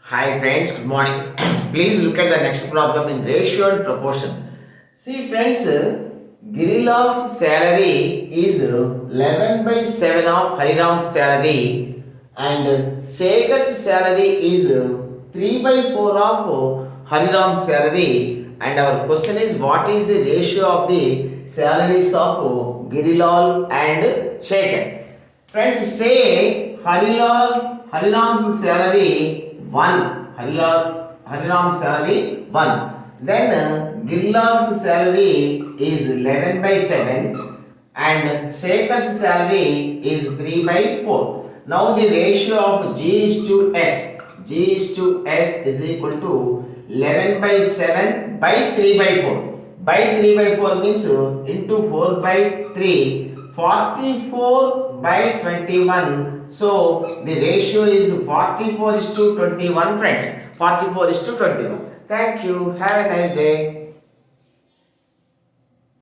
Hi friends, good morning. Please look at the next problem in ratio and proportion. See friends, Girilal's salary is 11 by 7 of Hariram's salary and Shekhar's salary is 3 by 4 of Hariram's salary, and our question is what is the ratio of the salaries of Girilal and Shekhar. Friends, say Hariram's salary 1. Hariram's salary 1. Then Gillal's salary is 11 by 7 and Shekhar's salary is 3 by 4. Now the ratio of G is to S. G is to S is equal to 11 by 7 by 3 by 4. By 3 by 4 means into 4 by 3, 44 by 21. So the ratio is 44 is to 21 friends. 44 is to 21. Thank you. Have a nice day.